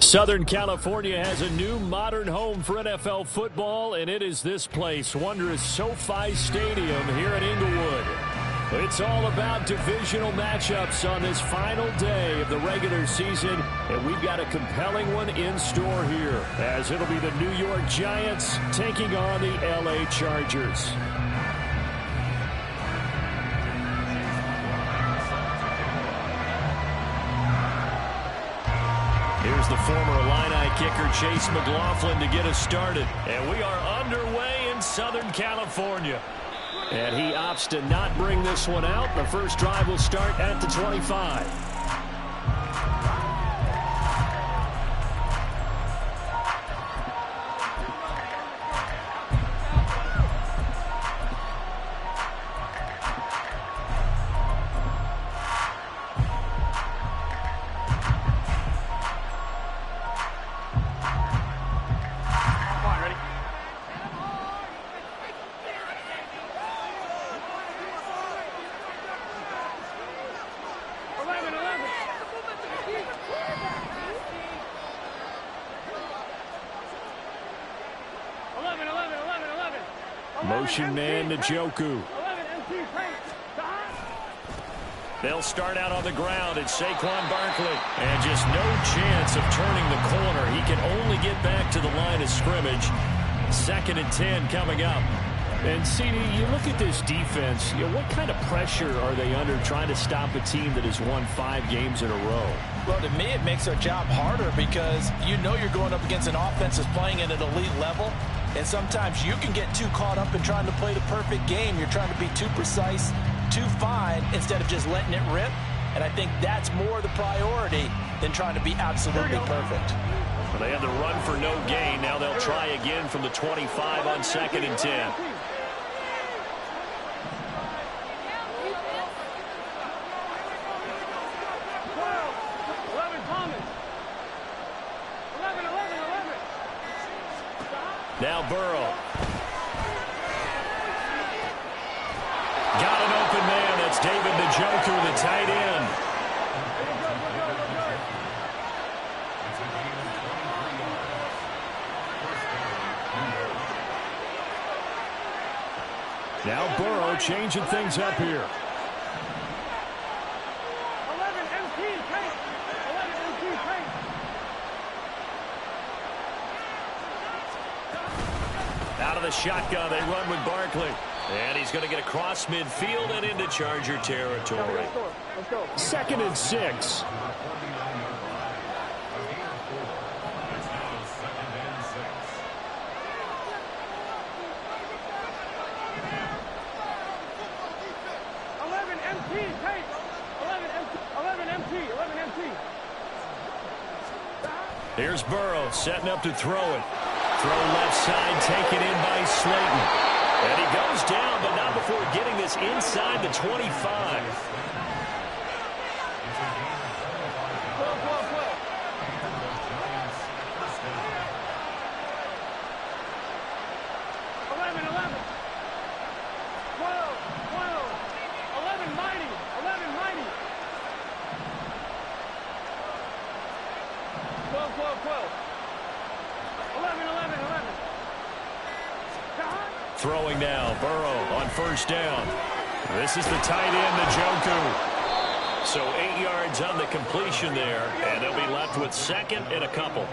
Southern California has a new modern home for NFL football, and it is this place, wondrous SoFi Stadium here in Inglewood. It's all about divisional matchups on this final day of the regular season, and we've got a compelling one in store here, as it'll be the New York Giants taking on the LA Chargers. Here's the former Illini kicker Chase McLaughlin to get us started. And we are underway in Southern California. And he opts to not bring this one out. The first drive will start at the 25. Motion man to Joku. They'll start out on the ground. It's Saquon Barkley. And just no chance of turning the corner. He can only get back to the line of scrimmage. 2nd and 10 coming up. And, CD, you look at this defense, what kind of pressure are they under trying to stop a team that has won 5 games in a row? Well, to me, it makes our job harder because you know you're going up against an offense that's playing at an elite level. And sometimes you can get too caught up in trying to play the perfect game. You're trying to be too precise, too fine, instead of just letting it rip. And I think that's more the priority than trying to be absolutely perfect. Well, they had the run for no gain. Now they'll try again from the 25 on 2nd and 10. Now Burrow. Got an open man. That's David Njoku, the tight end. Now Burrow changing things up here. Out of the shotgun, they run with Barkley. And he's going to get across midfield and into Charger territory. Let's go. 2nd and 6. Here's Burrow setting up to throw it. Throw left side, taken in by Slayton. And he goes down, but not before getting this inside the 25. Throwing now, Burrow on 1st down. This is the tight end, Njoku. So 8 yards on the completion there, and they'll be left with 2nd and a couple.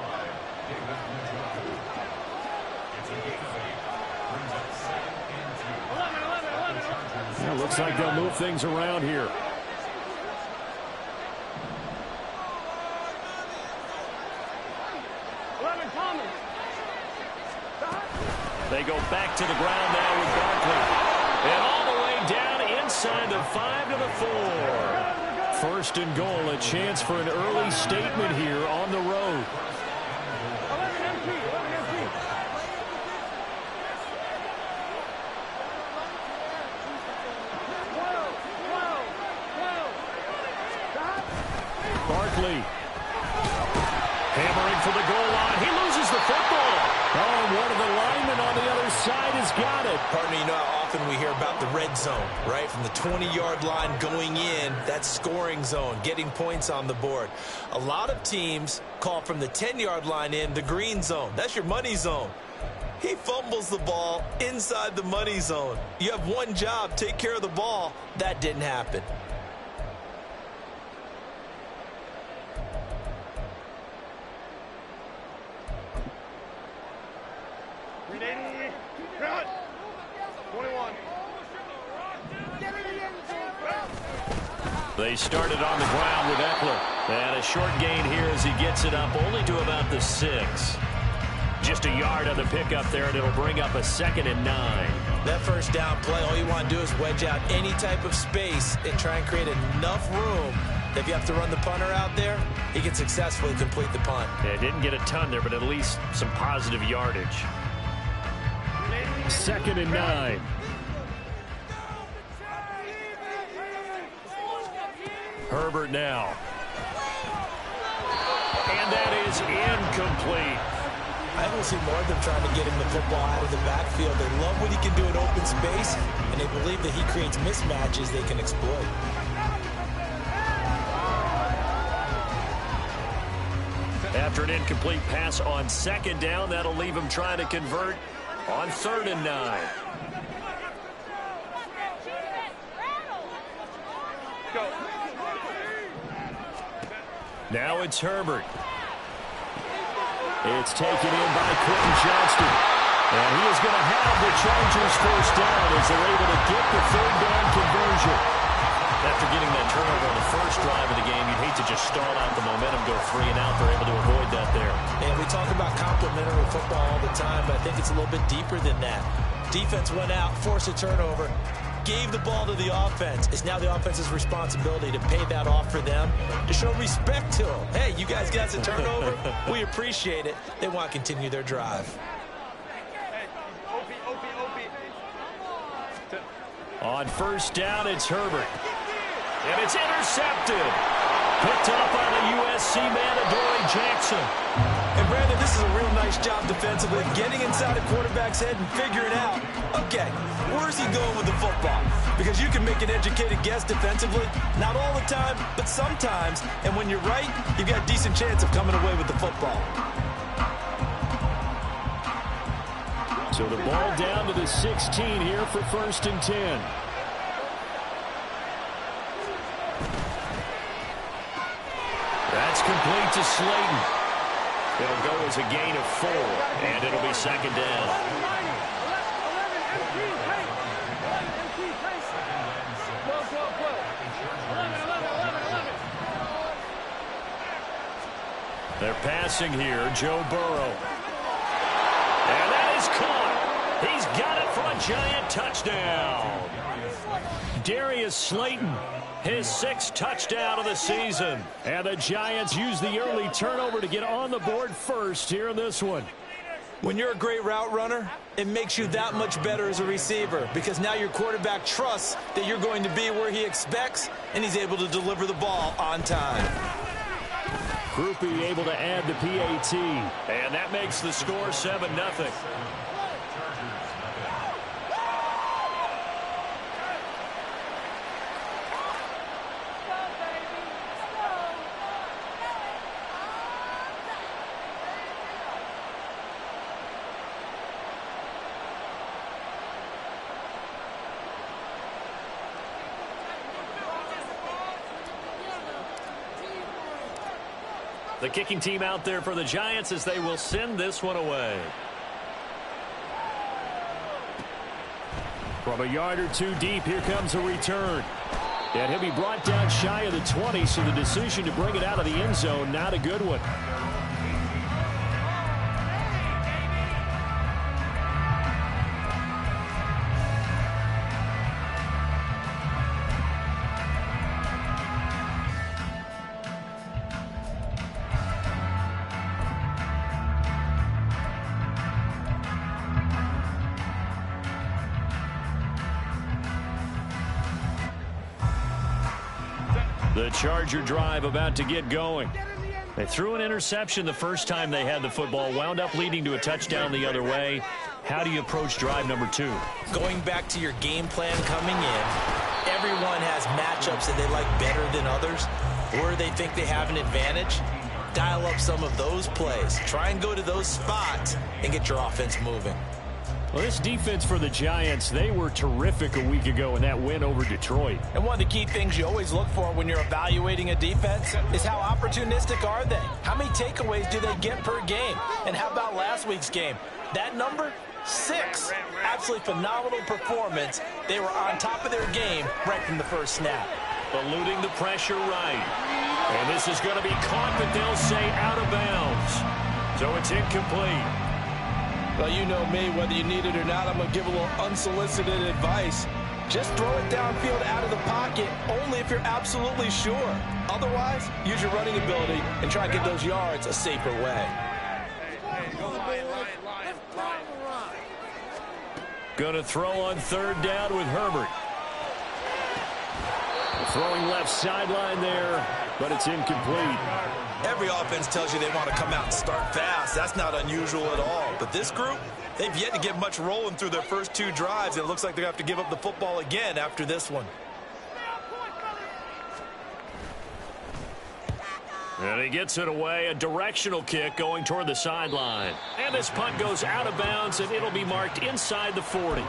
Yeah, looks like they'll move things around here. They go back to the ground now with Barkley. And all the way down inside the 5 to the 4. 1st and goal, a chance for an early statement here on the road. Barkley. Hammering for the goal line. He loses the football. Oh, one of the linemen on the other side has got it. Partner, you know how often we hear about the red zone, right? From the 20-yard line going in, that's scoring zone, getting points on the board. A lot of teams call from the 10-yard line in the green zone. That's your money zone. He fumbles the ball inside the money zone. You have one job, take care of the ball. That didn't happen. They started on the ground with Eckler. And a short gain here as he gets it up only to about the 6. Just a yard on the pickup there, and it'll bring up a 2nd and 9. That first down play, all you want to do is wedge out any type of space and try and create enough room that if you have to run the punter out there, he can successfully complete the punt. Yeah, didn't get a ton there, but at least some positive yardage. 2nd and 9. Herbert now. And that is incomplete. I haven't seen more of them trying to get him the football out of the backfield. They love what he can do in open space, and they believe that he creates mismatches they can exploit. After an incomplete pass on 2nd down, that'll leave him trying to convert on 3rd and 9. Now it's Herbert. It's taken in by Quentin Johnston. And he is going to have the Chargers first down as they're able to get the 3rd down conversion. After getting that turnover on the first drive of the game, you'd hate to just stall out the momentum, go 3 and out. They're able to avoid that there. And we talk about complementary football all the time, but I think it's a little bit deeper than that. Defense went out, forced a turnover, gave the ball to the offense. It's now the offense's responsibility to pay that off for them, to show respect to them. Hey, you guys got a turnover? We appreciate it. They want to continue their drive. On first down, it's Herbert. And it's intercepted. Picked up by the USC man, Adoree Jackson. And Brandon, this is a real nice job defensively, getting inside a quarterback's head and figuring out, okay, where's he going with the football? Because you can make an educated guess defensively, not all the time, but sometimes. And when you're right, you've got a decent chance of coming away with the football. So the ball down to the 16 here for 1st and 10. That's complete to Slayton. It'll go as a gain of 4, and it'll be 2nd down. They're passing here, Joe Burrow. And that is caught. He's got it for a giant touchdown. Darius Slayton, his 6th touchdown of the season. And the Giants use the early turnover to get on the board first here in this one. When you're a great route runner, it makes you that much better as a receiver because now your quarterback trusts that you're going to be where he expects, and he's able to deliver the ball on time. Groupie able to add the PAT. And that makes the score 7-0. The kicking team out there for the Giants as they will send this one away. From a yard or 2 deep, here comes a return. And he'll be brought down shy of the 20, so the decision to bring it out of the end zone, not a good one. The Charger drive about to get going. They threw an interception the first time they had the football, wound up leading to a touchdown the other way. How do you approach drive number 2? Going back to your game plan coming in, everyone has matchups that they like better than others, or they think they have an advantage. Dial up some of those plays. Try and go to those spots and get your offense moving. Well, this defense for the Giants, they were terrific a week ago in that win over Detroit. And one of the key things you always look for when you're evaluating a defense is how opportunistic are they? How many takeaways do they get per game? And how about last week's game? That number? 6. Absolutely phenomenal performance. They were on top of their game right from the first snap. Eluding the pressure right. And this is going to be caught, but they'll say out of bounds. So it's incomplete. Well, you know me, whether you need it or not, I'm going to give a little unsolicited advice. Just throw it downfield out of the pocket, only if you're absolutely sure. Otherwise, use your running ability and try to get those yards a safer way. Going to throw on 3rd down with Herbert. Throwing left sideline there, but it's incomplete. Every offense tells you they want to come out and start fast. That's not unusual at all. But this group, they've yet to get much rolling through their first 2 drives. And it looks like they're going to have to give up the football again after this one. And he gets it away, a directional kick going toward the sideline. And this punt goes out of bounds, and it'll be marked inside the 40.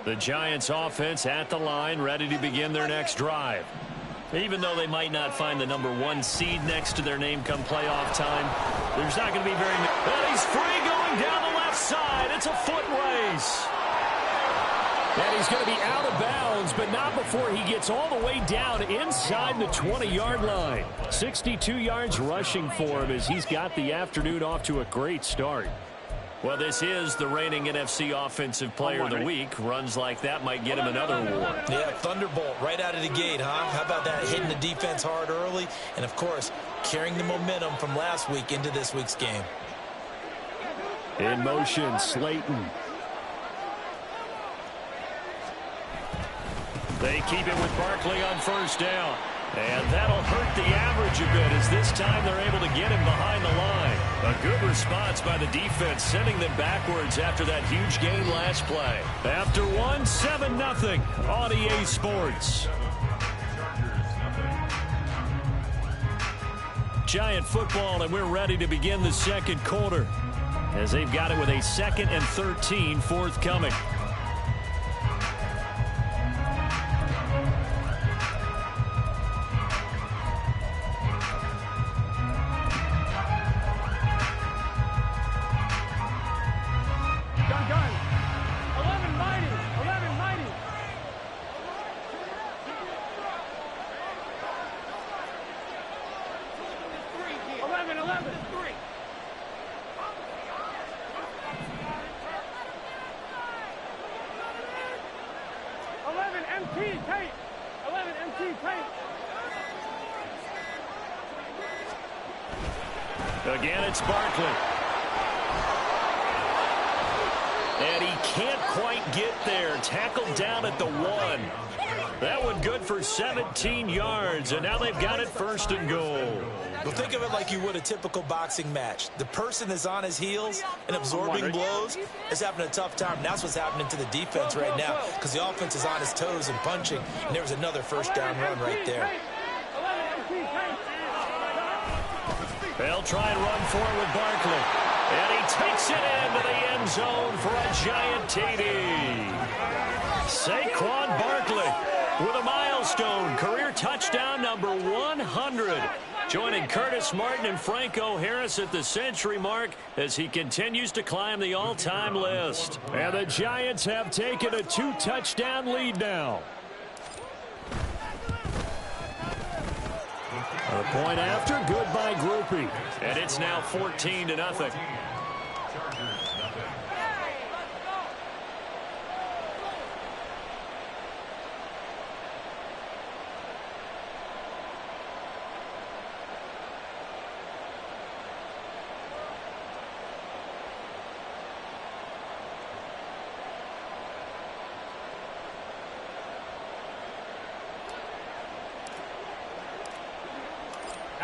The Giants offense at the line, ready to begin their next drive. Even though they might not find the number 1 seed next to their name come playoff time, there's not going to be very many. And he's free going down the left side. It's a foot race. And he's going to be out of bounds, but not before he gets all the way down inside the 20-yard line. 62 yards rushing for him as he's got the afternoon off to a great start. Well, this is the reigning NFC Offensive Player of the Week. Runs like that might get him another award. Yeah, thunderbolt right out of the gate, huh? How about that, hitting the defense hard early? And, of course, carrying the momentum from last week into this week's game. In motion, Slayton. They keep it with Barkley on 1st down. And that'll hurt the average a bit as this time they're able to get him behind the line. A good response by the defense, sending them backwards after that huge gain last play. After 7-0 on EA Sports. Giant football, and we're ready to begin the 2nd quarter as they've got it with a 2nd and 13 forthcoming. Again, it's Barkley. And he can't quite get there. Tackled down at the 1. That one good for 17 yards, and now they've got it 1st and goal. Well, think of it like you would a typical boxing match. The person is on his heels and absorbing blows is having a tough time. And that's what's happening to the defense right now because the offense is on his toes and punching, and there was another 1st down run right there. They'll try and run for it with Barkley. And he takes it into the end zone for a giant TD. Saquon Barkley with a milestone career touchdown number 100. Joining Curtis Martin and Franco Harris at the century mark as he continues to climb the all-time list. And the Giants have taken a 2-touchdown lead now. A point after, good by Groupie. And it's now 14-0.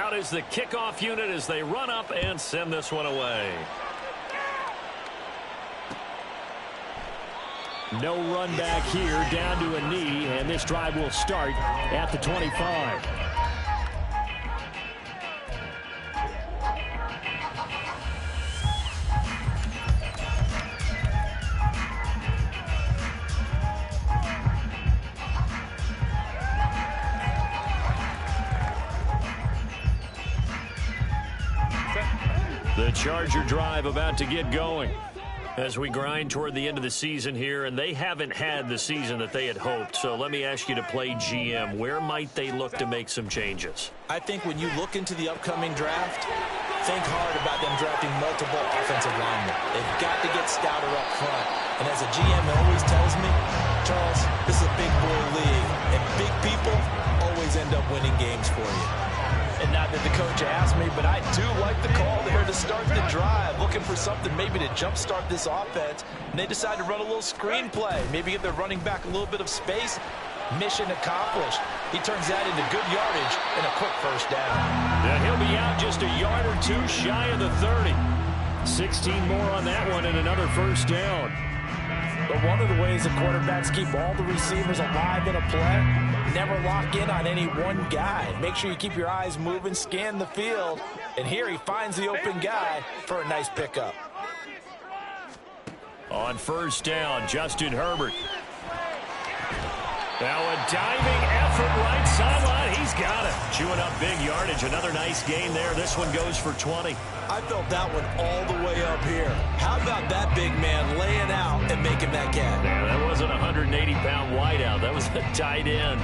out is the kickoff unit as they run up and send this one away. No run back here, down to a knee, and this drive will start at the 25. The Charger drive about to get going as we grind toward the end of the season here, and they haven't had the season that they had hoped. So let me ask you to play GM. Where might they look to make some changes? I think when you look into the upcoming draft, think hard about them drafting multiple offensive linemen. They've got to get stouter up front. And as a GM always tells me, Charles, this is a big boy league, and big people always end up winning games for you. And not that the coach asked me, but I do like the call there to start the drive, looking for something maybe to jumpstart this offense. And they decide to run a little screen play, maybe give their running back a little bit of space. Mission accomplished. He turns that into good yardage and a quick first down. And he'll be out just a yard or two shy of the 30. 16 more on that one and another first down. But one of the ways the quarterbacks keep all the receivers alive in a play, never lock in on any one guy. Make sure you keep your eyes moving, scan the field. And here he finds the open guy for a nice pickup. On first down, Justin Herbert. Now a diving effort right sideline. He's got it. Chewing up big yardage. Another nice gain there. This one goes for 20. I felt that one all the way up here. How about that big man laying out and making that catch? Yeah, that wasn't a 180-pound wideout. That was a tight end.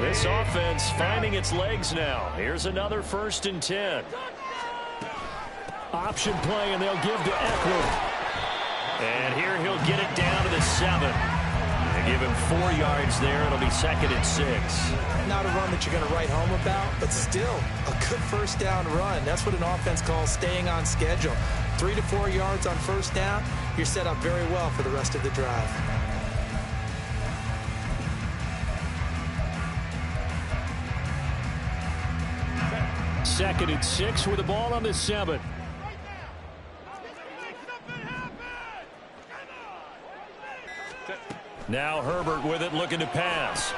This offense finding its legs now. Here's another 1st and 10. Option play, and they'll give to Eckler. And here he'll get it down to the 7. They give him 4 yards there. It'll be 2nd and 6. Not a run that you're going to write home about, but still a good first down run. That's what an offense calls staying on schedule. 3 to 4 yards on first down. You're set up very well for the rest of the drive. Second and 6 with the ball on the 7. Now Herbert with it, looking to pass.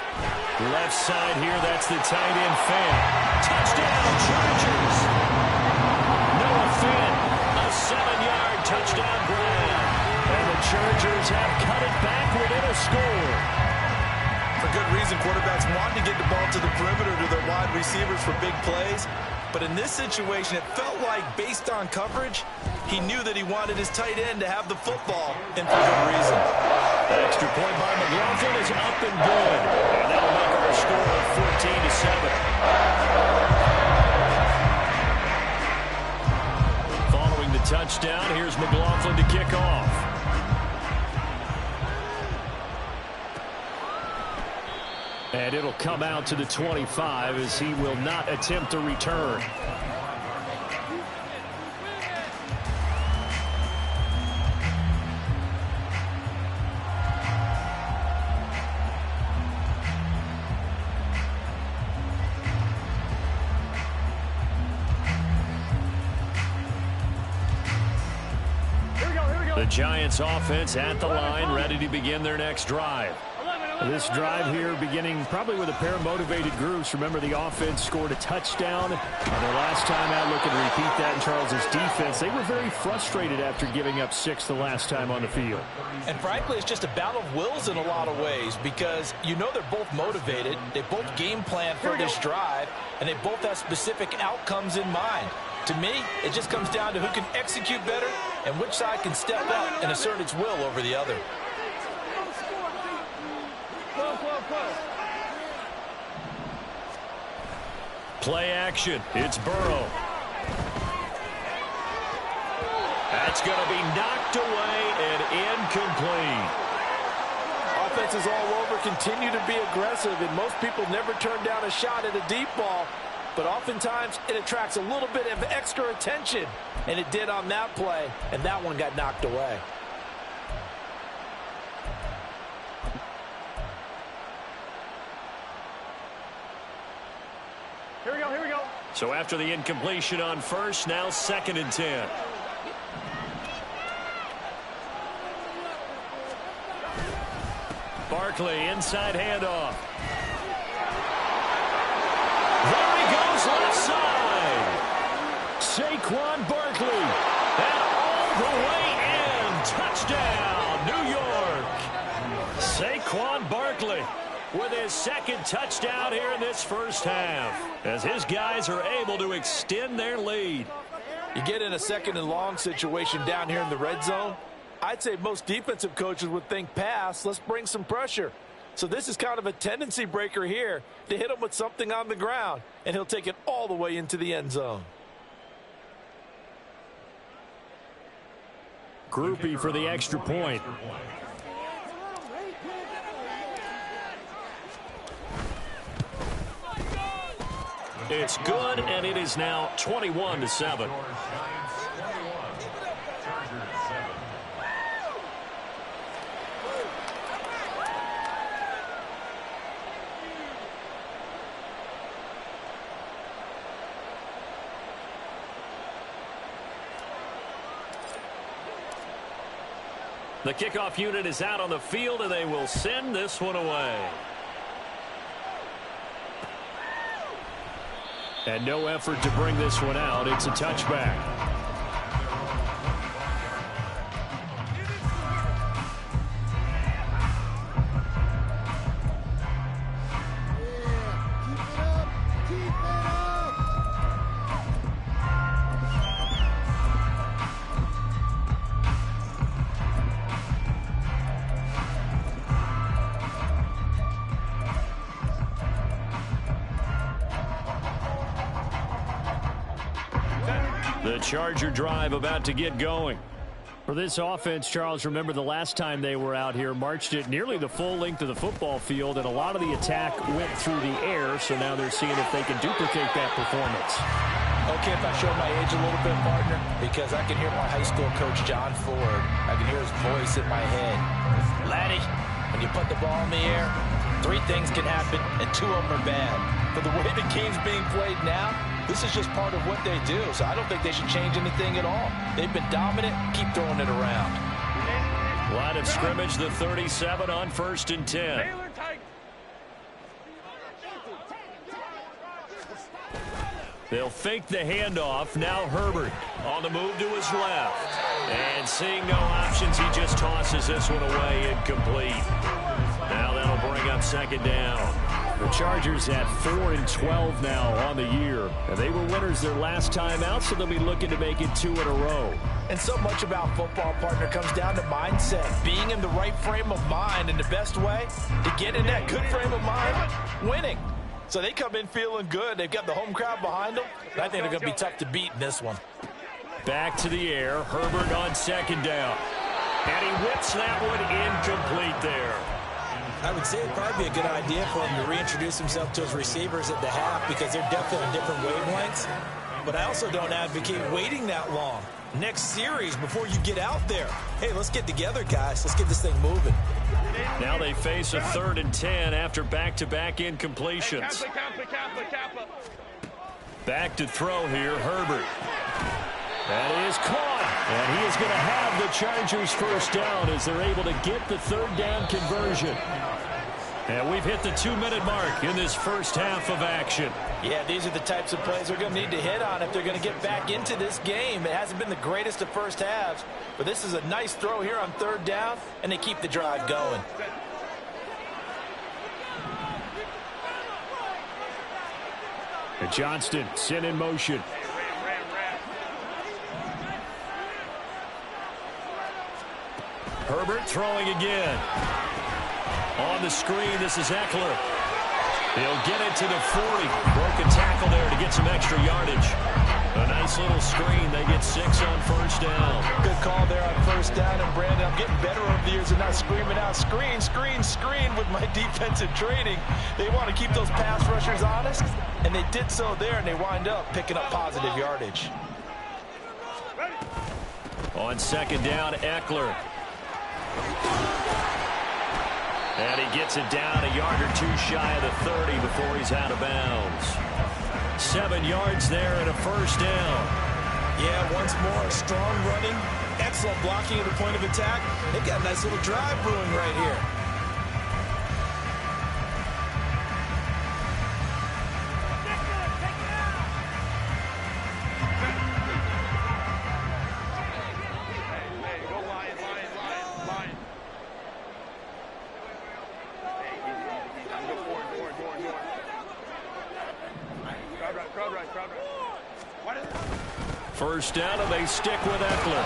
Left side here, that's the tight end fan. Touchdown, Chargers! Noah Fant, a 7-yard touchdown grab. And the Chargers have cut it back within a score. For good reason, quarterbacks want to get the ball to the perimeter to their wide receivers for big plays. But in this situation, it felt like, based on coverage, he knew that he wanted his tight end to have the football, and for good reason. That extra point by McLaughlin is up and good. And that'll make our score of 14-7. Following the touchdown, here's McLaughlin to kick off. And it'll come out to the 25 as he will not attempt a return. The Giants offense at the line, ready to begin their next drive. This drive here beginning probably with a pair of motivated groups. Remember, the offense scored a touchdown their last time out. Looking to repeat that in Charles's defense. They were very frustrated after giving up 6 the last time on the field. And frankly, it's just a battle of wills in a lot of ways, because you know they're both motivated. They both game plan for this drive, and they both have specific outcomes in mind. To me, it just comes down to who can execute better and which side can step up and assert its will over the other. Play action. It's Burrow. That's going to be knocked away and incomplete. Offenses all over continue to be aggressive, and most people never turn down a shot at a deep ball. But oftentimes it attracts a little bit of extra attention, and it did on that play, and that one got knocked away. So after the incompletion on first, now 2nd and 10. Barkley, inside handoff. There he goes, left side. Saquon Barkley. And all the way in. Touchdown, New York. Saquon Barkley with his 2nd touchdown here in this first half, as his guys are able to extend their lead. You get in a 2nd and long situation down here in the red zone, I'd say most defensive coaches would think pass, let's bring some pressure. So this is kind of a tendency breaker here to hit him with something on the ground, and he'll take it all the way into the end zone. Groupie for the extra point. It's good, and it is now 21-7. The kickoff unit is out on the field, and they will send this one away. And no effort to bring this one out. It's a touchback. The Charger drive about to get going. For this offense, Charles, remember the last time they were out here, marched it nearly the full length of the football field, and a lot of the attack went through the air, so now they're seeing if they can duplicate that performance. Okay, if I show my age a little bit, partner, because I can hear my high school coach, John Ford. I can hear his voice in my head. Laddie, when you put the ball in the air, 3 things can happen, and 2 of them are bad. But the way the game's being played now, this is just part of what they do, so I don't think they should change anything at all. They've been dominant. Keep throwing it around. Line of scrimmage, the 37 on 1st and 10. They'll fake the handoff. Now Herbert on the move to his left. And seeing no options, he just tosses this one away, incomplete. Now that'll bring up 2nd down. The Chargers at 4-12 now on the year. And they were winners their last time out, so they'll be looking to make it 2 in a row. And so much about football, partner, comes down to mindset. Being in the right frame of mind, and the best way to get in that good frame of mind, winning. So they come in feeling good. They've got the home crowd behind them. And I think they're going to be tough to beat in this one. Back to the air. Herbert on 2nd down. And he whips that one incomplete there. I would say it would probably be a good idea for him to reintroduce himself to his receivers at the half, because they're definitely on different wavelengths. But I also don't advocate waiting that long. Next series, before you get out there, hey, let's get together, guys. Let's get this thing moving. Now they face a 3rd and 10 after back-to-back incompletions. Back to throw here, Herbert. That is caught, and he is going to have the Chargers first down as they're able to get the 3rd down conversion. And we've hit the 2-minute mark in this first half of action. Yeah, these are the types of plays they're going to need to hit on if they're going to get back into this game. It hasn't been the greatest of first halves, but this is a nice throw here on 3rd down, and they keep the drive going. And Johnston sent in motion. Herbert throwing again. On the screen, this is Eckler. He'll get it to the 40. Broke a tackle there to get some extra yardage. A nice little screen. They get 6 on 1st down. Good call there on 1st down. And, Brandon, I'm getting better over the years and not screaming out, screen, screen, screen with my defensive training. They want to keep those pass rushers honest, and they did so there, and they wind up picking up positive yardage. On 2nd down, Eckler. And he gets it down a yard or 2 shy of the 30 before he's out of bounds. 7 yards there and a first down. Yeah, once more, strong running, excellent blocking at the point of attack. They've got a nice little drive brewing right here. First down, and they stick with Eckler.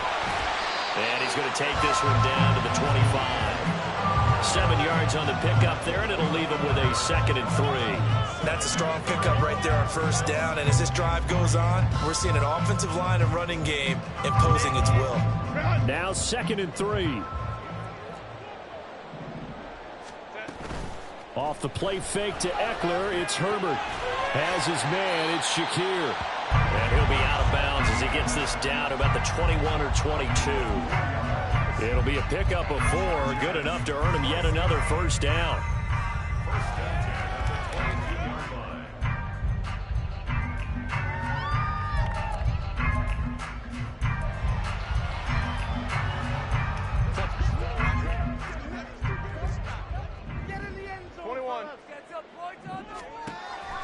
And he's going to take this one down to the 25. 7 yards on the pickup there, and it'll leave him with a 2nd and 3. That's a strong pickup right there on first down. And as this drive goes on, we're seeing an offensive line and running game imposing its will. Now 2nd and 3. Off the play fake to Eckler, it's Herbert. Has his man, it's Shakir. And he'll be out of bounds as he gets this down to about the 21 or 22. It'll be a pickup of 4, good enough to earn him yet another first down.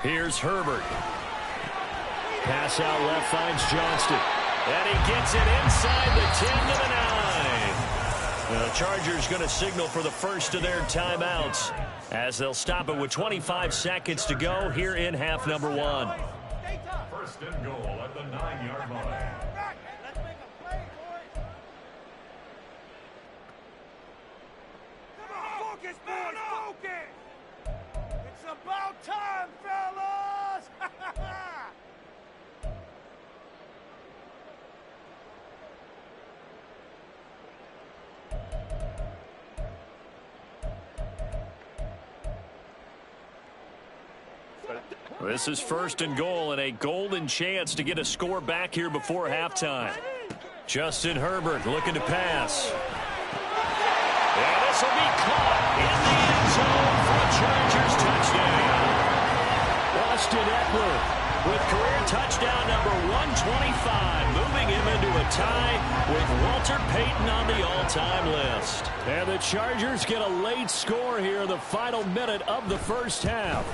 Here's Herbert. Pass out left finds Johnston. And he gets it inside the 10 to the 9. The Chargers going to signal for the first of their timeouts as they'll stop it with 25 seconds to go here in half number 1. First and goal at the 9-yard line. Focus, boys, focus! It's about time, fellas! This is first and goal and a golden chance to get a score back here before halftime. Justin Herbert looking to pass. And this will be caught in the end zone for a Chargers touchdown. Austin Eckler with career touchdown number 125, moving him into a tie with Walter Payton on the all-time list. And the Chargers get a late score here in the final minute of the first half.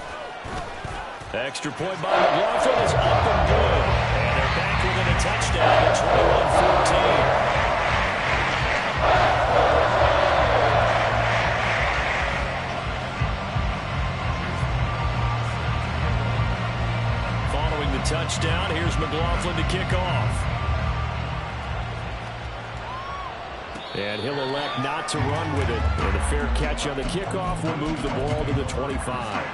Extra point by McLaughlin is up and good. And they're back within a touchdown at 21-14. Following the touchdown, here's McLaughlin to kick off. And he'll elect not to run with it. And a fair catch on the kickoff will move the ball to the 25.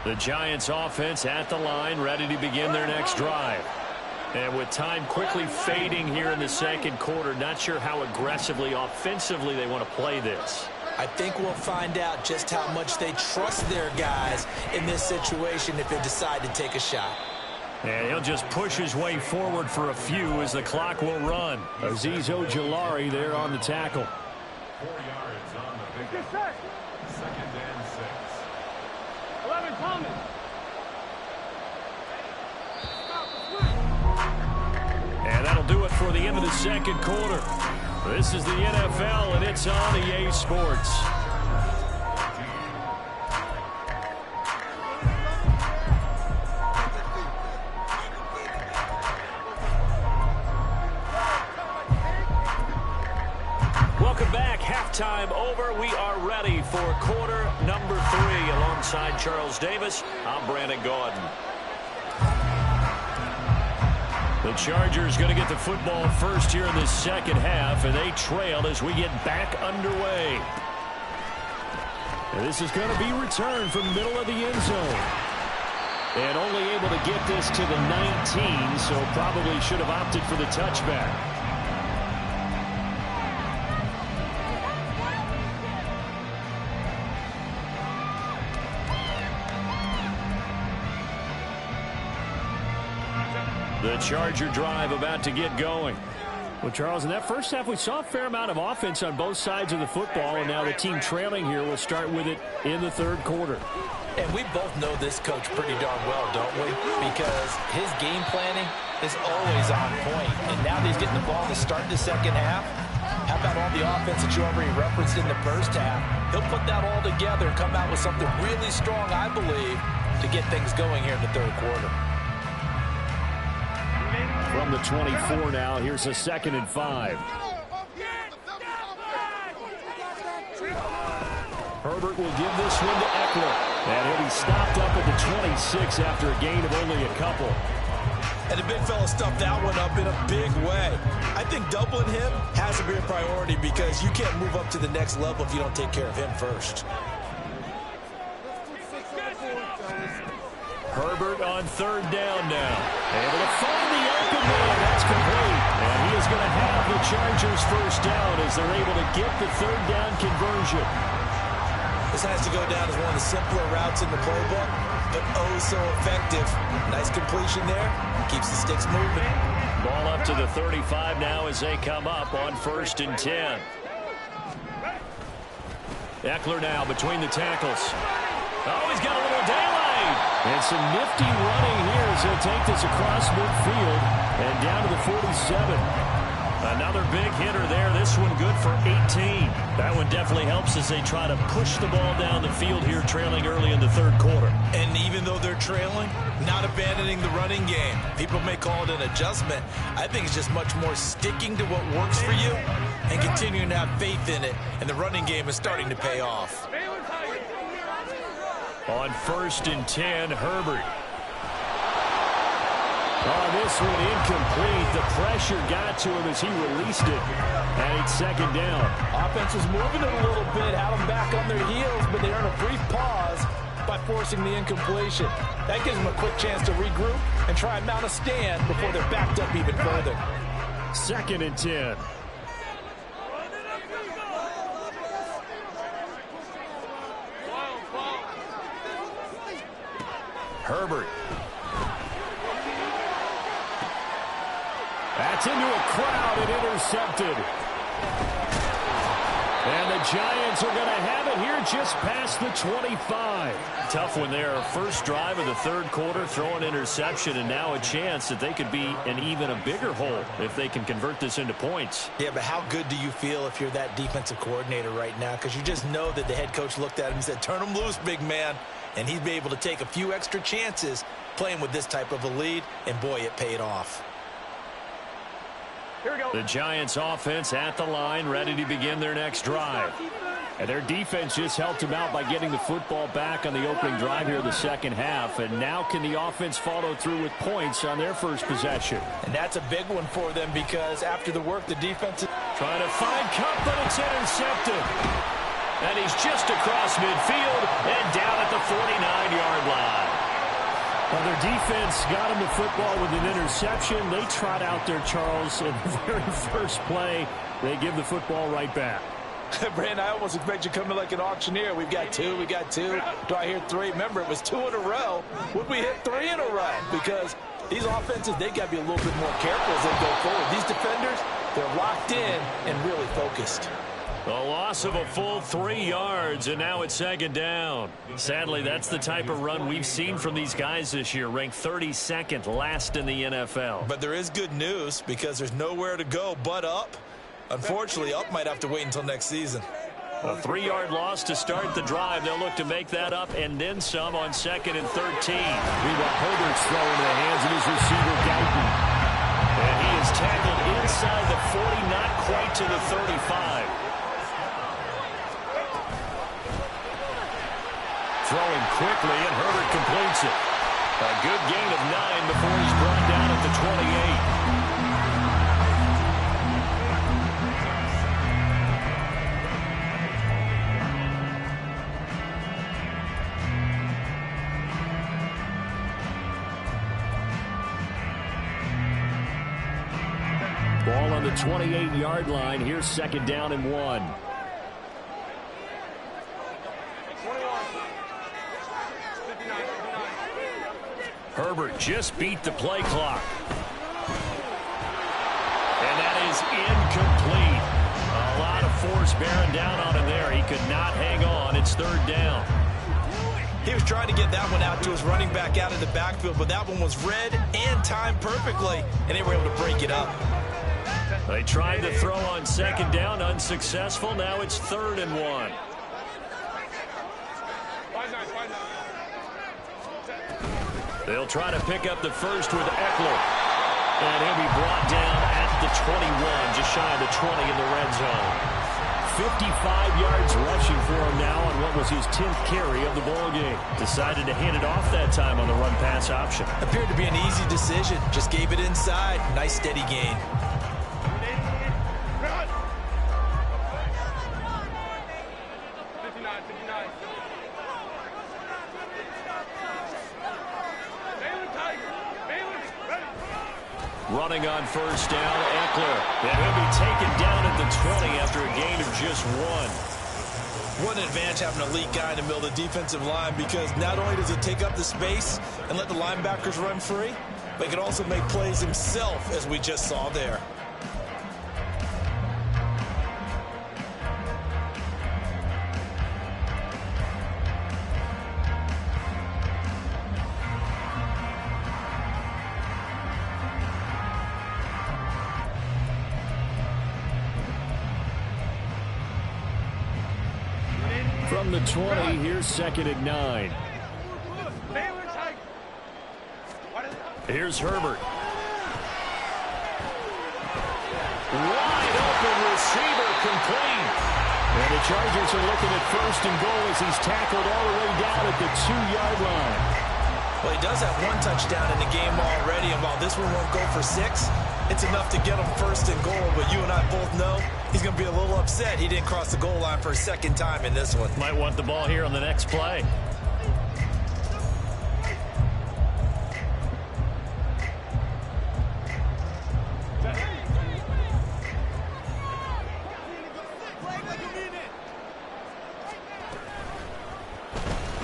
The Giants offense at the line, ready to begin their next drive. And with time quickly fading here in the second quarter, not sure how aggressively, offensively they want to play this. I think we'll find out just how much they trust their guys in this situation if they decide to take a shot. And he'll just push his way forward for a few as the clock will run. Azeez Ojulari there on the tackle. 4 yards on the pickup. 2nd and 6. 11 coming. And that'll do it for the end of the second quarter. This is the NFL, and it's on EA Sports. Welcome back. Halftime over. We are ready for quarter number 3. Alongside Charles Davis, I'm Brandon Gaudin. The Chargers going to get the football first here in the second half, and they trail as we get back underway. And this is going to be returned from the middle of the end zone. And only able to get this to the 19, so probably should have opted for the touchback. The Charger drive about to get going. Well, Charles, in that first half, we saw a fair amount of offense on both sides of the football, and now the team trailing here will start with it in the third quarter. And we both know this coach pretty darn well, don't we? Because his game planning is always on point. And now that he's getting the ball to start the second half, how about all the offense that you already referenced in the first half? He'll put that all together and come out with something really strong, I believe, to get things going here in the third quarter. From the 24 now, here's a 2nd and 5. Herbert will give this one to Eckler. And he'll be stopped up at the 26 after a gain of only a couple. And the big fella stuffed that one up in a big way. I think doubling him has to be a priority because you can't move up to the next level if you don't take care of him first. Herbert on 3rd down now. Able to find the open man. That's complete. And he is going to have the Chargers first down as they're able to get the 3rd down conversion. This has to go down as one of the simpler routes in the playbook, but oh so effective. Nice completion there. Keeps the sticks moving. Ball up to the 35 now as they come up on 1st and 10. Eckler now between the tackles. Oh, he's got a little daylight. And some nifty running here as he'll take this across midfield and down to the 47. Another big hitter there. This one good for 18. That one definitely helps as they try to push the ball down the field here, trailing early in the third quarter. And even though they're trailing, not abandoning the running game. People may call it an adjustment. I think it's just much more sticking to what works for you and continuing to have faith in it. And the running game is starting to pay off. On 1st and 10, Herbert. Oh, this one incomplete. The pressure got to him as he released it. And it's 2nd down. Offense was moving it a little bit, had them back on their heels, but they earned a brief pause by forcing the incompletion. That gives them a quick chance to regroup and try and mount a stand before they're backed up even further. 2nd and 10. Herbert. That's into a crowd and intercepted. And the Giants are going to have it here just past the 25. Tough one there. First drive of the third quarter, throw an interception, and now a chance that they could be in even a bigger hole if they can convert this into points. Yeah, but how good do you feel if you're that defensive coordinator right now? Because you just know that the head coach looked at him and said, turn him loose, big man. And he'd be able to take a few extra chances playing with this type of a lead, and boy, it paid off. Here we go. The Giants offense at the line, ready to begin their next drive. And their defense just helped them out by getting the football back on the opening drive here in the second half. And now can the offense follow through with points on their first possession? And that's a big one for them because after the work, the defense is trying to find Cup, but it's intercepted. And he's just across midfield and down at the 49-yard line. Well, their defense got him the football with an interception. They trot out there, Charles, in the very first play. They give the football right back. Brandon, I almost expect you to come in like an auctioneer. We've got two. Do I hear three? Remember, it was 2 in a row. Would we hit 3 in a row? Because these offenses, they got to be a little bit more careful as they go forward. These defenders, they're locked in and really focused. A loss of a full 3 yards, and now it's 2nd down. Sadly, that's the type of run we've seen from these guys this year, ranked 32nd last in the NFL. But there is good news because there's nowhere to go but up. Unfortunately, up might have to wait until next season. A 3-yard loss to start the drive. They'll look to make that up and then some on 2nd and 13. Meanwhile, Herbert's throw into the hands of his receiver, Guyton. And he is tackled inside the 40, not quite to the 35. Throwing quickly, and Herbert completes it. A good gain of 9 before he's brought down at the 28. Ball on the 28-yard line. Here's 2nd down and 1. Herbert just beat the play clock. And that is incomplete. A lot of force bearing down on him there. He could not hang on. It's third down. He was trying to get that one out to his running back out of the backfield, but that one was read and timed perfectly, and they were able to break it up. They tried to throw on second down, unsuccessful. Now it's 3rd and 1. They'll try to pick up the first with Eckler. And he'll be brought down at the 21, just shy of the 20 in the red zone. 55 yards rushing for him now on what was his 10th carry of the ball game. Decided to hand it off that time on the run-pass option. Appeared to be an easy decision. Just gave it inside. Nice steady gain. Running on first down, Eckler. And he'll be taken down at the 20 after a gain of just 1. What an advantage having an elite guy in the middle of the defensive line, because not only does it take up the space and let the linebackers run free, but he can also make plays himself, as we just saw there. From the 20, here's 2nd and 9. Here's Herbert. Wide open receiver, complete. And the Chargers are looking at 1st and goal as he's tackled all the way down at the 2-yard line. Well, he does have 1 touchdown in the game already, and while this one won't go for 6, it's enough to get him 1st and goal. But you and I both know he's going to be a little upset he didn't cross the goal line for a 2nd time in this one. Might want the ball here on the next play.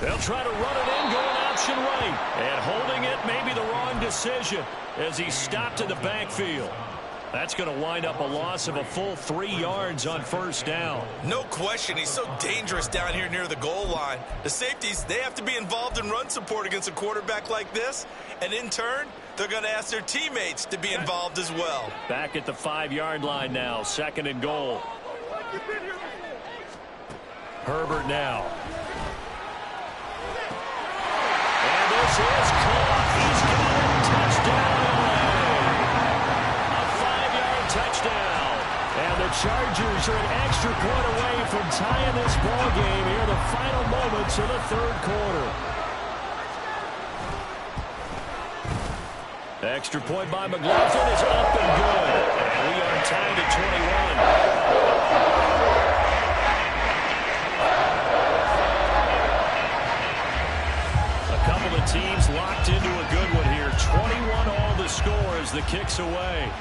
They'll try to run it in, going option right. And holding it may be the wrong decision as he stopped in the backfield. That's going to wind up a loss of a full 3 yards on first down. No question, he's so dangerous down here near the goal line. The safeties, they have to be involved in run support against a quarterback like this. And in turn, they're going to ask their teammates to be involved as well. Back at the 5-yard line now, 2nd and goal. Herbert now. And this is caught. He's got it. Touchdown. A 5-yard touchdown. And the Chargers are an extra point away from tying this ball game here in the final moments of the 3rd quarter. Extra point by McLaughlin is up and good. And we are tied at 21. Couple of teams locked into a good one here. 21 all the score as the kick's away.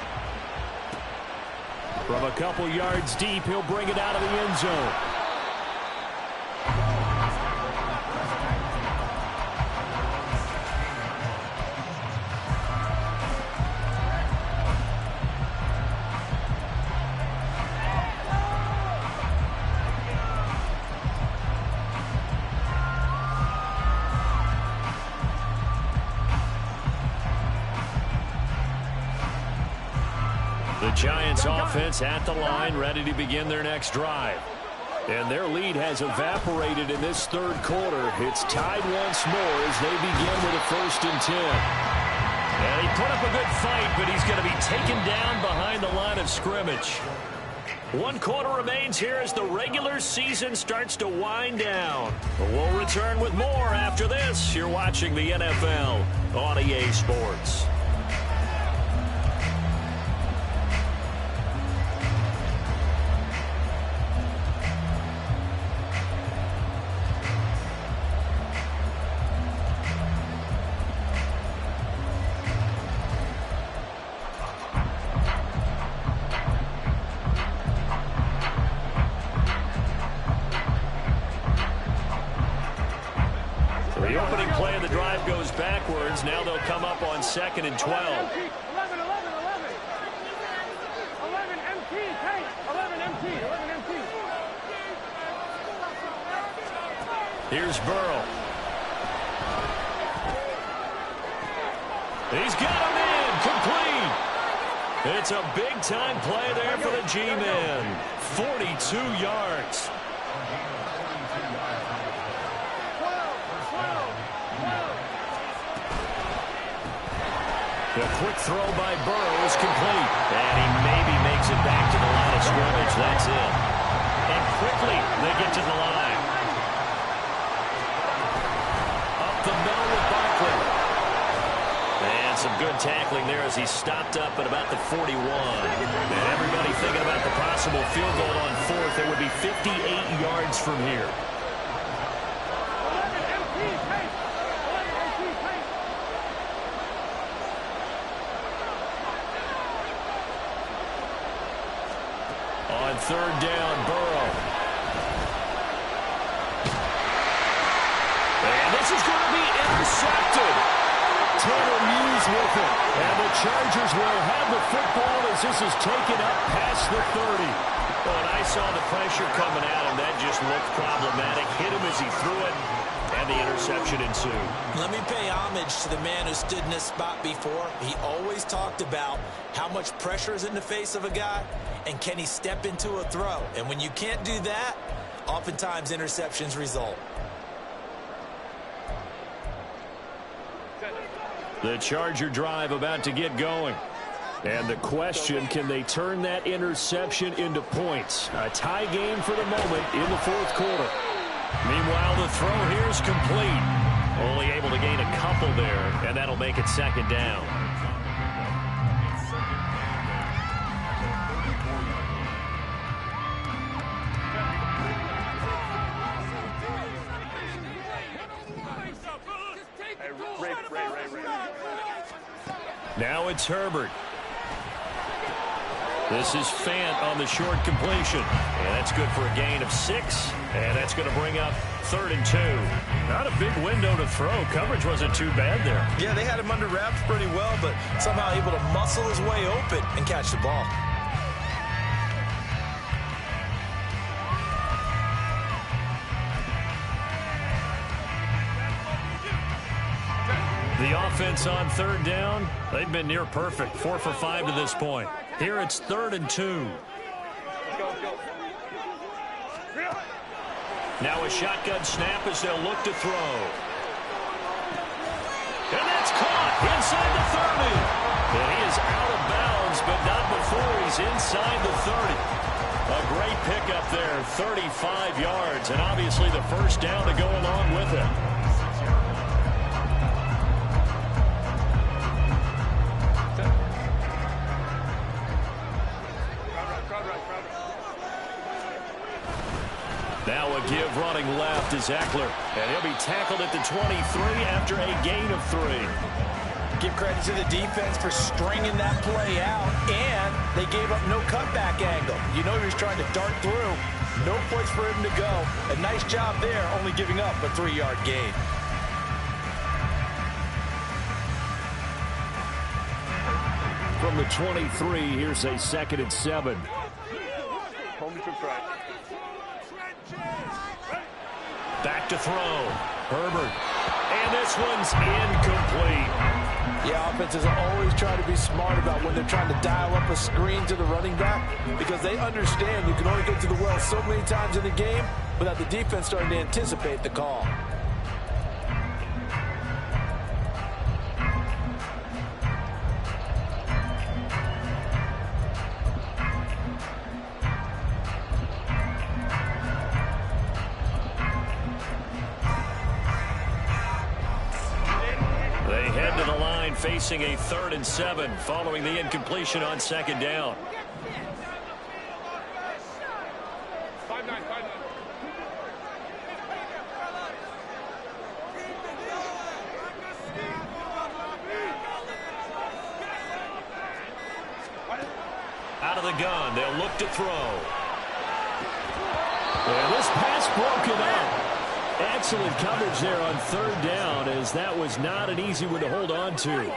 From a couple yards deep, he'll bring it out of the end zone. The Giants offense at the line, ready to begin their next drive. And their lead has evaporated in this 3rd quarter. It's tied once more as they begin with a 1st and 10. And he put up a good fight, but he's going to be taken down behind the line of scrimmage. 1 quarter remains here as the regular season starts to wind down. We'll return with more after this. You're watching the NFL on EA Sports. The opening play of the drive goes backwards. Now they'll come up on 2nd and 12. Here's Burrow. He's got him in. Complete. It's a big-time play there for the G-men. 42 yards. The quick throw by Burrow is complete. And he maybe makes it back to the line of scrimmage. That's it. And quickly they get to the line. Up the middle with Barkley. And some good tackling there as he stopped up at about the 41. And everybody thinking about the possible field goal on fourth. It would be 58 yards from here. On third down, Burrow. And this is going to be intercepted. Tanner Muse with it. And the Chargers will have the football as this is taken up past the 30. Oh, and I saw the pressure coming at him. That just looked problematic. Hit him as he threw it, and the interception ensued. Let me pay homage to the man who stood in this spot before. He always talked about how much pressure is in the face of a guy, and can he step into a throw. And when you can't do that, oftentimes interceptions result. The Charger drive about to get going. And the question, can they turn that interception into points? A tie game for the moment in the fourth quarter. Meanwhile, the throw here is complete. Only able to gain a couple there, and that'll make it second down. Now it's Herbert. This is Fant on the short completion. And that's good for a gain of 6. And that's going to bring up 3rd and 2. Not a big window to throw. Coverage wasn't too bad there. Yeah, they had him under wraps pretty well, but somehow able to muscle his way open and catch the ball. The offense on 3rd down, they've been near perfect. 4 for 5 to this point. Here it's 3rd and 2. Now a shotgun snap as they'll look to throw. And that's caught inside the 30. And he is out of bounds, but not before he's inside the 30. A great pickup there, 35 yards, and obviously the first down to go along with it. Now a give running left is Eckler, and he'll be tackled at the 23 after a gain of 3. Give credit to the defense for stringing that play out, and they gave up no cutback angle. You know he was trying to dart through. No place for him to go. A nice job there, only giving up a 3-yard gain. From the 23, here's a 2nd and 7. Back to throw. Herbert. And this one's incomplete. Yeah, offenses are always trying to be smart about when they're trying to dial up a screen to the running back because they understand you can only get to the well so many times in the game without the defense starting to anticipate the call. Facing a 3rd and 7 following the incompletion on 2nd down. Out of the gun, they'll look to throw. And this pass broken up. Excellent coverage there on third down, as that was not an easy one to hold on to.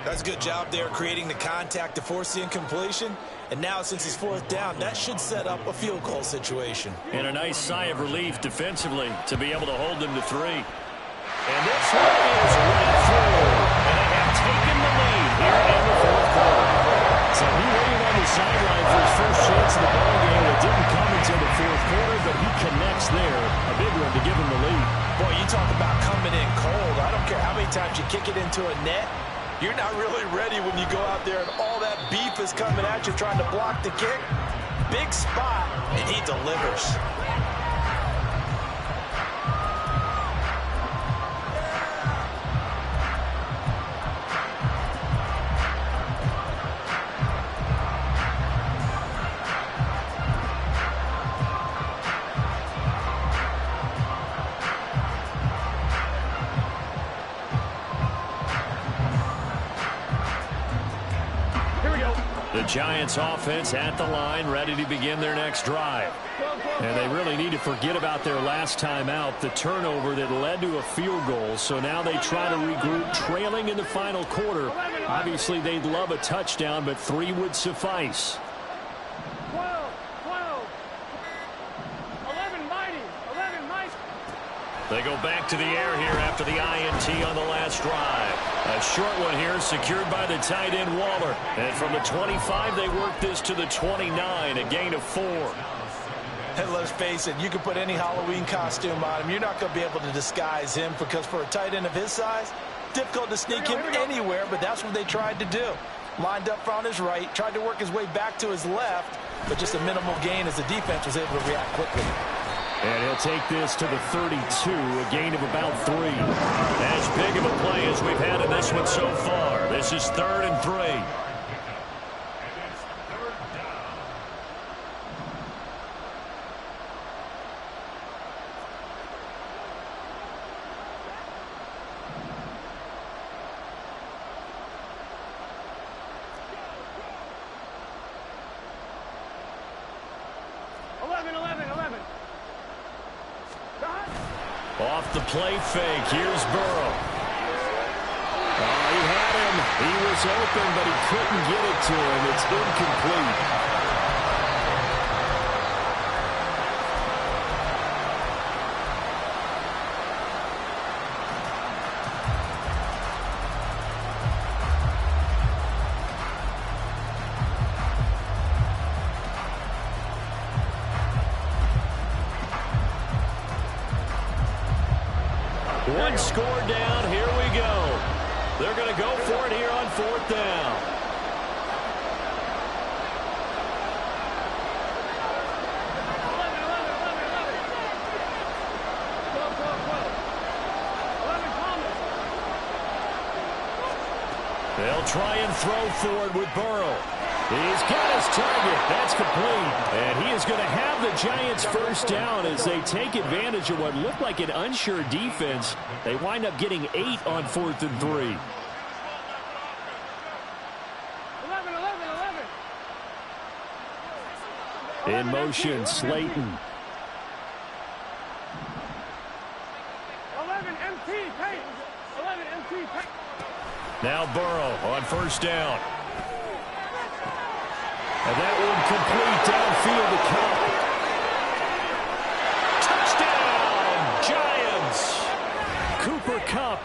That's a good job there creating the contact to force the incompletion. And now since it's fourth down, that should set up a field goal situation. And a nice sigh of relief defensively to be able to hold them to 3. And this one is right through. And they have taken the lead here in the fourth quarter. So he waited on the sideline for his first chance of the ball game. It didn't come until the fourth quarter, but he connects there. A big one to give him the lead. Boy, you talk about coming in cold. I don't care how many times you kick it into a net. You're not really ready when you go out there and all that beef is coming at you trying to block the kick. Big spot, and he delivers. The Giants offense at the line, ready to begin their next drive. And they really need to forget about their last time out, the turnover that led to a field goal. So now they try to regroup, trailing in the final quarter. Obviously, they'd love a touchdown, but 3 would suffice. 12, 11 mighty, 11 mighty. They go back to the air here after the INT on the last drive. A short one here secured by the tight end Waller. And from the 25, they work this to the 29, a gain of 4. And let's face it, you can put any Halloween costume on him. You're not going to be able to disguise him because for a tight end of his size, difficult to sneak him anywhere, but that's what they tried to do. Lined up on his right, tried to work his way back to his left, but just a minimal gain as the defense was able to react quickly. And he'll take this to the 32, a gain of about 3. As big of a play as we've had in this one so far. This is 3rd and 3. Off the play fake, here's Burrow. He had him. He was open, but he couldn't get it to him. It's incomplete. One score down. Here we go. They're going to go for it here on 4th down. They'll try and throw for it with Burrow. He's got his target. That's complete. And he is going to have the Giants first down as they take advantage of what looked like an unsure defense. They wind up getting 8 on 4th and 3. 11. In motion, Slayton. 11 MT, Payton. 11 MT, Payton. Now Burrow on first down. And that one complete downfield to Kupp. Touchdown, Giants! Cooper Kupp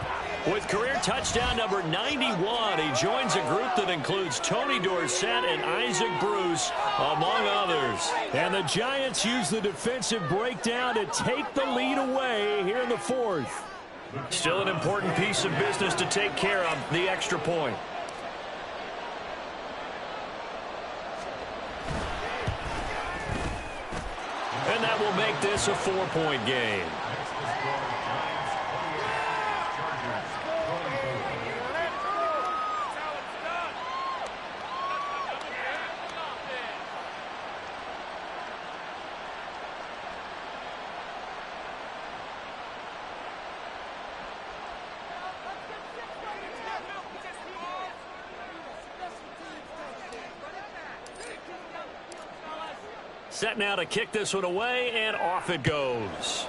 with career touchdown number 91. He joins a group that includes Tony Dorsett and Isaac Bruce, among others. And the Giants use the defensive breakdown to take the lead away here in the 4th. Still an important piece of business to take care of, the extra point. And that will make this a 4-point game. Set now to kick this one away, and off it goes.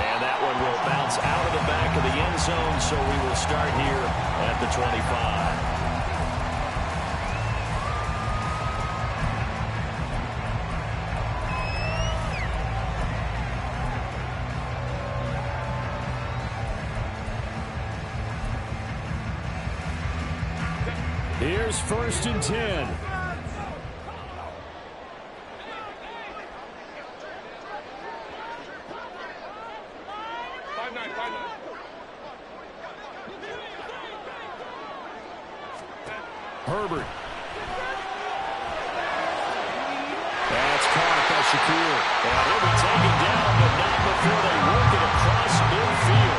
And that one will bounce out of the back of the end zone, so we will start here at the 25. Here's 1st and 10. Herbert. That's caught by Shakur. And he'll be taken down, but not before they work it across midfield.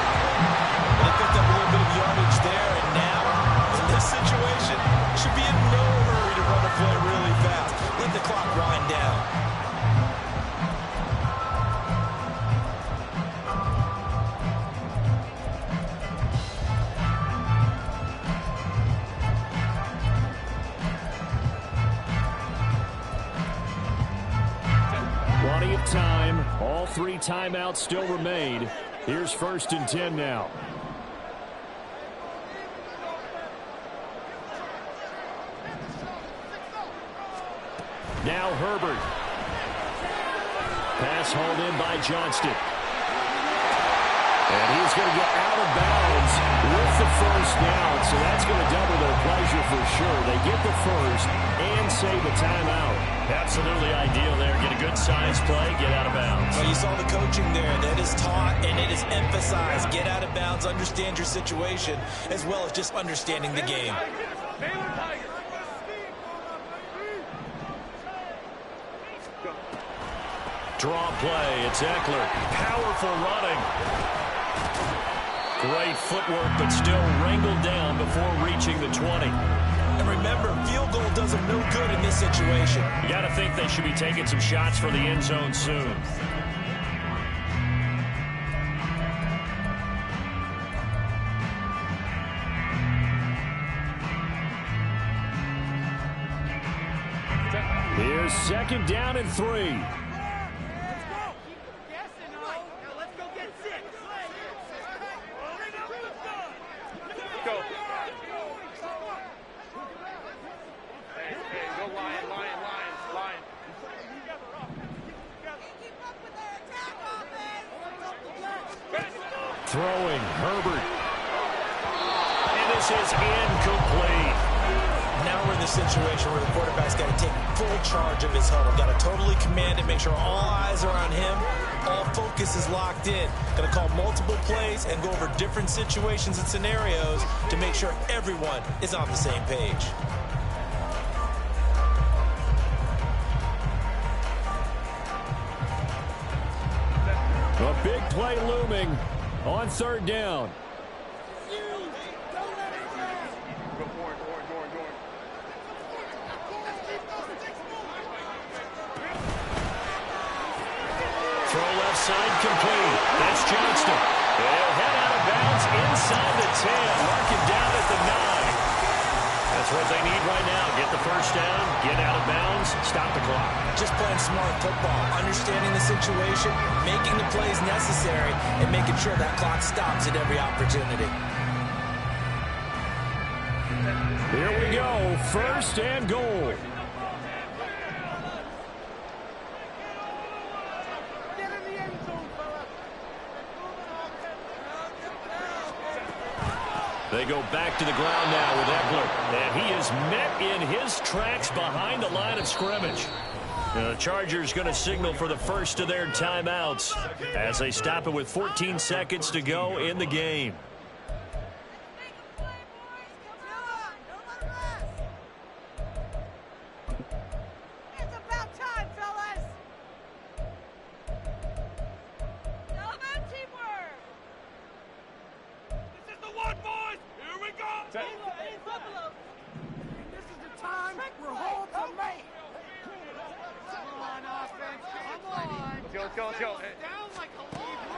They picked up a little bit of yardage there, and now, in this situation, should be in no hurry to run a play really fast. Let the clock wind down. Plenty of time. All 3 timeouts still remain. Here's 1st and 10 now. Now Herbert. Pass hauled in by Johnston. And he's going to get out of bounds with the 1st down, so that's going to double their pleasure for sure. They get the 1st and save a timeout. Absolutely ideal there. Get a good size play, get out of bounds. Well, you saw the coaching there. That is taught and it is emphasized. Get out of bounds, understand your situation, as well as just understanding the game. Draw play. It's Eckler. Powerful running. Great footwork, but still wrangled down before reaching the 20. And remember, field goal does them no good in this situation. You got to think they should be taking some shots for the end zone soon. Here's 2nd down and 3. Throwing, Herbert. And this is incomplete. Now we're in the situation where the quarterback's got to take full charge of his huddle. Got to totally command it, make sure all eyes are on him. All focus is locked in. Got to call multiple plays and go over different situations and scenarios to make sure everyone is on the same page. A big play looming on 3rd down. Throw left side complete. That's Johnston. They'll head out of bounds inside the 10. Mark it down at the 9. That's what they need right now. Get the 1st down, get out of bounds, stop the clock. Just playing smart football, understanding the situation, making the plays necessary, and making sure that clock stops at every opportunity. Here we go, 1st and goal. They go back to the ground now with Eckler, and he is met in his tracks behind the line of scrimmage. The Chargers going to signal for the 1st of their timeouts as they stop it with 14 seconds to go in the game.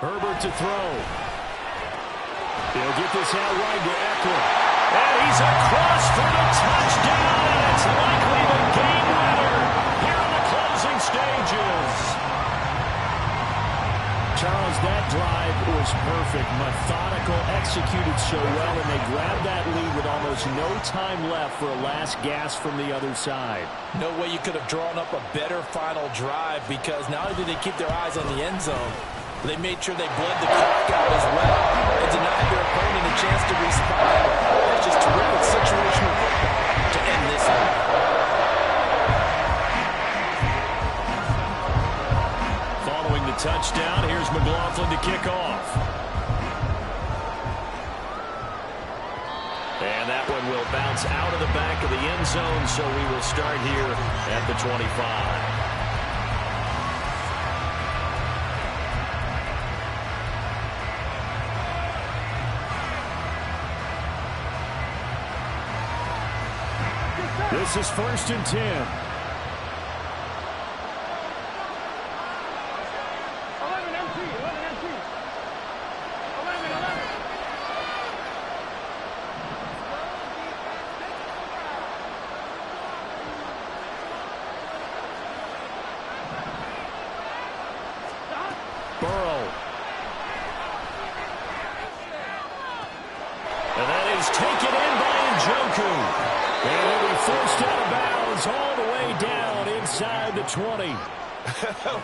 Herbert to throw. He'll get this out wide to Eckler. And he's across for the touchdown, and it's likely the game winner here in the closing stages. Charles, that drive was perfect, methodical, executed so well, and they grabbed that lead with almost no time left for a last gasp from the other side. No way you could have drawn up a better final drive, because not only did they keep their eyes on the end zone, they made sure they bled the clock out as well and denied their opponent a chance to respond. That's just terrific situational football to end this one. Following the touchdown, here's McLaughlin to kick off. And that one will bounce out of the back of the end zone, so we will start here at the 25. This is 1st and 10. 11 MT, 11 MT. 11, 11. Burrow. And that is taken in by Njoku. And he'll be forced out of bounds all the way down inside the 20.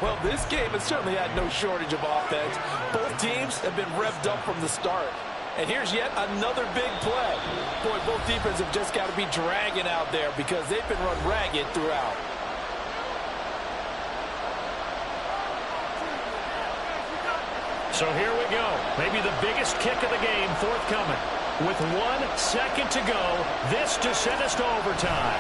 Well, this game has certainly had no shortage of offense. Both teams have been revved up from the start. And here's yet another big play. Boy, both defenses have just got to be dragging out there because they've been run ragged throughout. So here we go. Maybe the biggest kick of the game forthcoming. With 1 second to go, this to send us to overtime.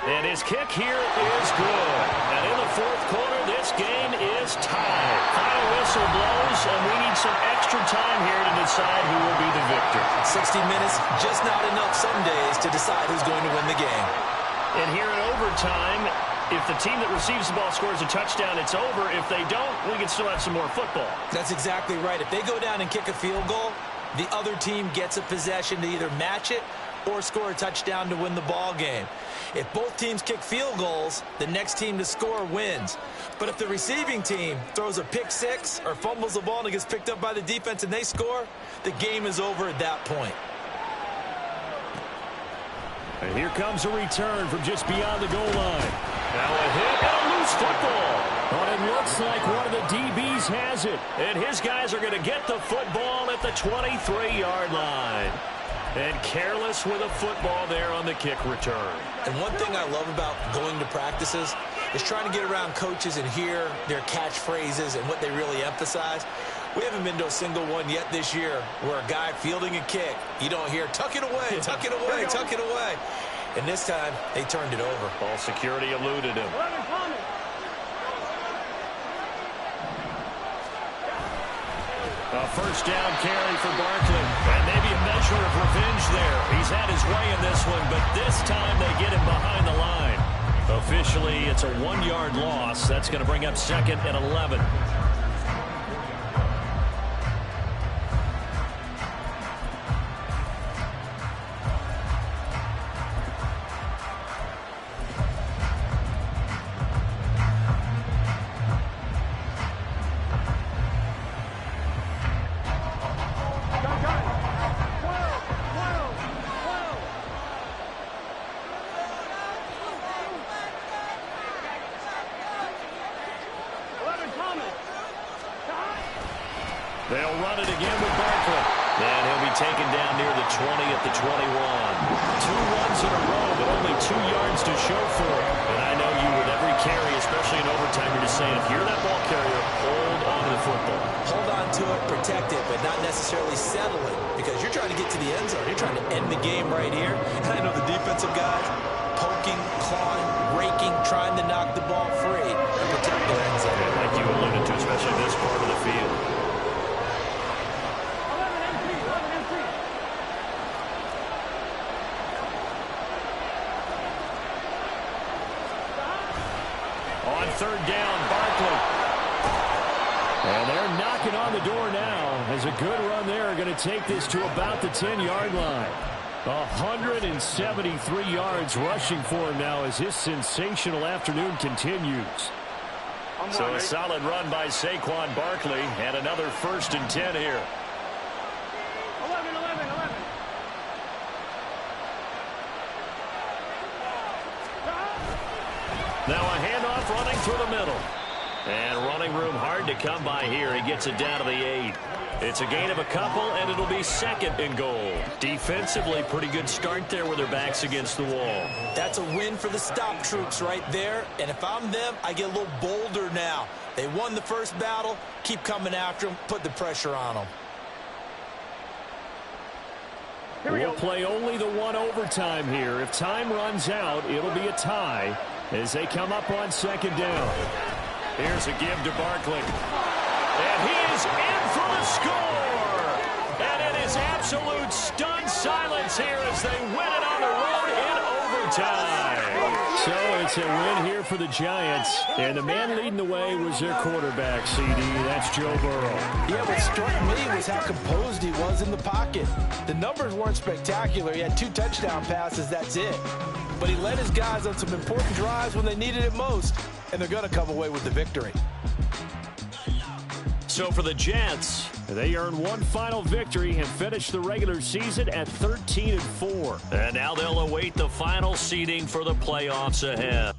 And his kick here is good. And in the 4th quarter, this game is tied. Final whistle blows, and we need some extra time here to decide who will be the victor. 60 minutes, just not enough some days to decide who's going to win the game. And here in overtime, if the team that receives the ball scores a touchdown, it's over. If they don't, we can still have some more football. That's exactly right. If they go down and kick a field goal, the other team gets a possession to either match it or score a touchdown to win the ball game. If both teams kick field goals, the next team to score wins. But if the receiving team throws a pick six or fumbles the ball and it gets picked up by the defense and they score, the game is over at that point. And here comes a return from just beyond the goal line. Now a hit and a loose football. But it looks like one of the DBs has it. And his guys are going to get the football at the 23-yard line. And careless with a football there on the kick return. And one thing I love about going to practices is trying to get around coaches and hear their catchphrases and what they really emphasize. We haven't been to a single one yet this year where a guy fielding a kick, you don't hear, tuck it away, tuck it away, tuck it away. And this time, they turned it over. Ball security eluded him. 11 Thomas. A first down carry for Barkley. And maybe a measure of revenge there. He's had his way in this one, but this time they get him behind the line. Officially, it's a 1-yard loss. That's going to bring up 2nd and 11. They'll run it again with Barkley. And he'll be taken down near the 20 at the 21. 2 runs in a row, but only 2 yards to show for it. And I know you with every carry, especially in overtime, you're just saying, if you're that ball carrier, hold on to the football. Hold on to it, protect it, but not necessarily settle it. Because you're trying to get to the end zone. You're trying to end the game right here. And I know the defensive guys poking, clawing, raking, trying to knock the ball free and protect their end zone. And like you alluded to, especially this part of the field. On 3rd down, Barkley. And they're knocking on the door now. As a good run there, are going to take this to about the 10-yard line. 173 yards rushing for him now as his sensational afternoon continues. So a solid run by Saquon Barkley and another 1st and 10 here. 11. Now a handoff running through the middle. And running room hard to come by here. He gets it down to the 8. It's a gain of a couple, and it'll be 2nd and goal. Defensively, pretty good start there with their backs against the wall. That's a win for the stop troops right there. And if I'm them, I get a little bolder now. They won the first battle. Keep coming after them. Put the pressure on them. We'll play only the one overtime here. If time runs out, it'll be a tie as they come up on 2nd down. Here's a give to Barkley. And he is in for the score. And it is absolute stunned silence here as they win it on the road in overtime. So it's a win here for the Giants. And the man leading the way was their quarterback, CD. That's Joe Burrow. Yeah, what struck me was how composed he was in the pocket. The numbers weren't spectacular. He had 2 touchdown passes, that's it. But he led his guys on some important drives when they needed it most. And they're going to come away with the victory. So for the Jets, they earn one final victory and finish the regular season at 13-4. And now they'll await the final seeding for the playoffs ahead.